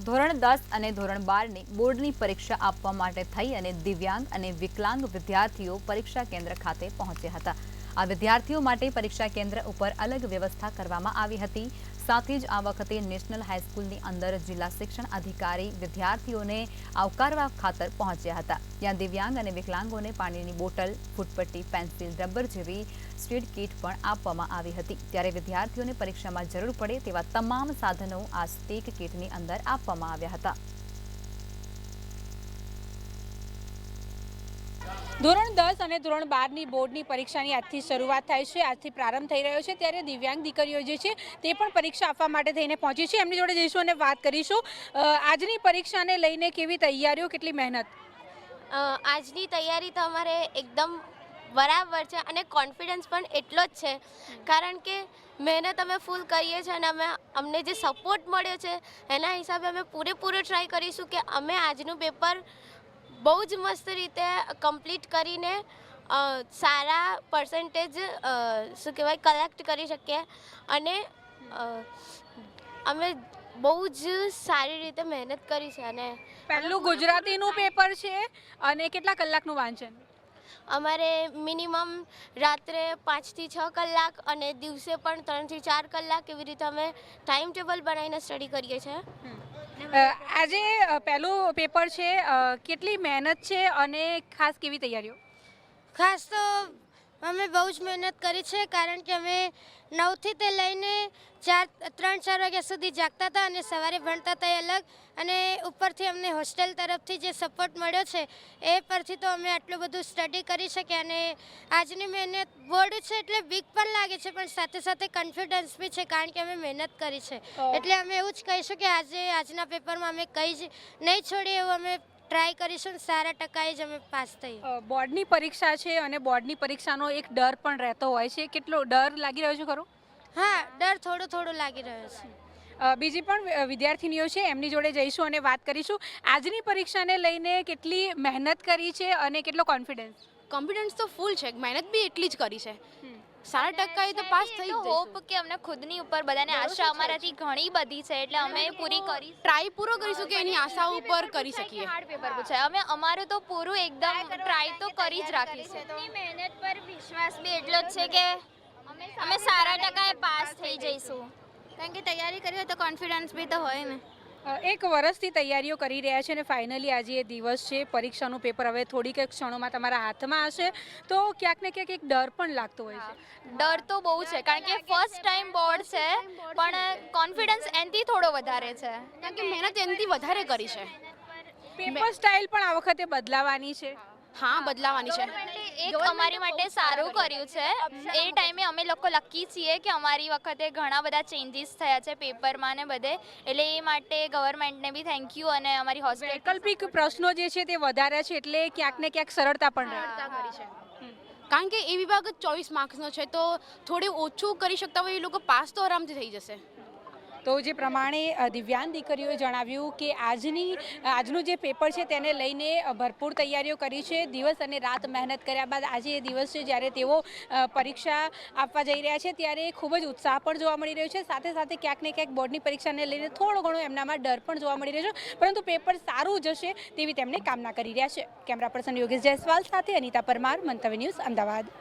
ધોરણ 10 અને ધોરણ 12ની બોર્ડની પરીક્ષા આપવા માટે થઈ અને દિવ્યાંગ અને વિકલાંગ વિદ્યાર્થીઓ પરીક્ષા કેન્દ્ર ખાતે પહોંચ્યા હતા। આ વિદ્યાર્થીઓ માટે પરીક્ષા કેન્દ્ર ઉપર અલગ વ્યવસ્થા કરવામાં આવી હતી। સાથે જ આ વખતે નેશનલ હાઈસ્કૂલની અંદર જિલ્લા શિક્ષણ અધિકારી વિદ્યાર્થીઓને આવકારવા ખાતર પહોંચ્યા હતા। ત્યાં દિવ્યાંગ અને વિકલાંગોને પાણીની બોટલ, ફૂટપટ્ટી, પેન્સિલ, રબર જેવી સ્ટ્રીટ કીટ પણ આપવામાં આવી હતી। ત્યારે વિદ્યાર્થીઓને પરીક્ષામાં જરૂર પડે તેવા તમામ સાધનો આ સ્ટીક કીટની અંદર આપવામાં આવ્યા હતા। ધોરણ 10 અને ધોરણ 12ની બોર્ડની પરીક્ષાની આજથી શરૂઆત થાય છે। આજથી પ્રારંભ થઈ રહ્યો છે, ત્યારે દિવ્યાંગ દીકરીઓ જે છે તે પણ પરીક્ષા આપવા માટે થઈને પહોંચી છે। એમની જોડે જઈશું અને વાત કરીશું। આજની પરીક્ષાને લઈને કેવી તૈયારીઓ, કેટલી મહેનત? આજની તૈયારી તો અમારે એકદમ બરાબર છે અને કોન્ફિડન્સ પણ એટલો જ છે, કારણ કે મહેનત અમે ફૂલ કરીએ છીએ અને અમને જે સપોર્ટ મળ્યો છે એના હિસાબે અમે પૂરેપૂરો ટ્રાય કરીશું કે અમે આજનું પેપર બહુ જ મસ્ત રીતે કમ્પ્લીટ કરીને સારા પર્સન્ટેજ શું કહેવાય કલેક્ટ કરી શકીએ અને અમે બહુ જ સારી રીતે મહેનત કરી છે। અને પહેલું ગુજરાતીનું પેપર છે અને કેટલા કલાકનું વાંચન? અમારે મિનિમમ રાત્રે 5 થી 6 કલાક અને દિવસે પણ 3 થી 4 કલાક એવી રીતે અમે ટાઈમ ટેબલ બનાવીને સ્ટડી કરીએ છીએ। આજે પહેલું પેપર છે, કેટલી મહેનત છે અને ખાસ કેવી તૈયારીઓ? ખાસ તો અમે બહુ જ મહેનત કરી છે, કારણ કે અમે 9થી તે લઈને 3-4 વાગ્યા સુધી જાગતા હતા અને સવારે ભણતા હતા એ અલગ, અને ઉપરથી અમને હોસ્ટેલ તરફથી જે સપોર્ટ મળ્યો છે એ પરથી તો અમે આટલું બધું સ્ટડી કરી શક્યા। અને આજની મહેનત બોર્ડ છે એટલે બીક પણ લાગે છે, પણ સાથે સાથે કોન્ફિડન્સ બી છે, કારણ કે અમે મહેનત કરી છે। એટલે અમે એવું જ કહીશું કે આજના પેપરમાં અમે કંઈ જ નહીં છોડીએ, એવું અમે ટ્રાય કરીશું, સારા ટકાએ જ અમે પાસ થઈએ। બોર્ડની પરીક્ષા છે અને બોર્ડની પરીક્ષાનો એક ડર પણ રહેતો હોય છે, કેટલો ડર લાગી રહ્યો છે ખરો? હા, ડર થોડો લાગી રહ્યો છે। બીજી પણ વિદ્યાર્થીનીઓ છે, એમની જોડે જઈશું અને વાત કરીશું। આજની પરીક્ષાને લઈને કેટલી મહેનત કરી છે અને કેટલો કોન્ફિડન્સ? કોન્ફિડન્સ તો ફૂલ છે, મહેનત બી એટલી જ કરી છે। સારા ટકાએ તો પાસ થઈ જ હોપ કે અમને ખુદની ઉપર બધાને આશા અમારાથી ઘણી બધી છે, એટલે અમે પૂરી કરી ટ્રાય પૂરો કરીશું કે એની આશા ઉપર કરી શકીએ। હાર્ડ પેપર પૂછાય, અમે અમારું તો પૂરું એકદમ ટ્રાય તો કરી જ રાખીશું। મહેનત પર વિશ્વાસ બી એટલો જ છે કે અમે સારા ટકાએ પાસ થઈ જઈશું, કારણ કે તૈયારી કરી હોય તો કોન્ફિડન્સ બી તો હોય ને। એક વર્ષથી તૈયારીઓ કરી રહ્યા છે અને ફાઇનલી આજે એ દિવસ છે, પરીક્ષાનું પેપર હવે થોડીક ક્ષણોમાં તમારા હાથમાં હશે, તો ક્યાંક ને ક્યાંક એક ડર પણ લાગતો હોય છે? ડર તો બહુ છે, કારણ કે ફર્સ્ટ ટાઈમ બોર્ડ છે, પણ કોન્ફિડન્સ એનાથી થોડો વધારે છે, કારણ કે મહેનત એનાથી વધારે કરી છે। પેપર સ્ટાઇલ પણ આ વખતે બદલાવાની છે? હા, બદલાવાની છે। એક અમારી માટે સારું કર્યું છે, એ ટાઈમે અમે લોકો લકી છીએ કે અમારી વખતે ઘણા બધા ચેન્જીસ થયા છે પેપરમાં ને બધે, એટલે એ માટે ગવર્મેન્ટને બી થેન્ક યુ। અને અમારી હોસ્ટેલ વૈકલ્પિક પ્રશ્નો જે છે તે વધાર્યા છે, એટલે ક્યાંક ને ક્યાંક સરળતા પણ કરી છે, કારણ કે એ વિભાગ 24 માર્ક્સનો છે, તો થોડું ઓછું કરી શકતા હોય એ લોકો પાસ તો આરામથી થઈ જશે। તો જે પ્રમાણે દિવ્યાંગ દીકરીઓએ જણાવ્યું કે આજનું જે પેપર છે તેને લઈને ભરપૂર તૈયારીઓ કરી છે, દિવસ અને રાત મહેનત કર્યા બાદ આજે એ દિવસ છે જ્યારે તેઓ પરીક્ષા આપવા જઈ રહ્યા છે, ત્યારે ખૂબ જ ઉત્સાહ પણ જોવા મળી રહ્યો છે। સાથે સાથે ક્યાંક ને ક્યાંક બોર્ડની પરીક્ષાને લઈને થોડો ઘણો એમનામાં ડર પણ જોવા મળી રહ્યો છે, પરંતુ પેપર સારું જશે તેવી તેમને કામના કરી રહ્યા છે। કેમેરા પર્સન યોગેશ જયસ્વાલ સાથે અનિતા પરમાર, મંતવ્ય ન્યૂઝ, અમદાવાદ।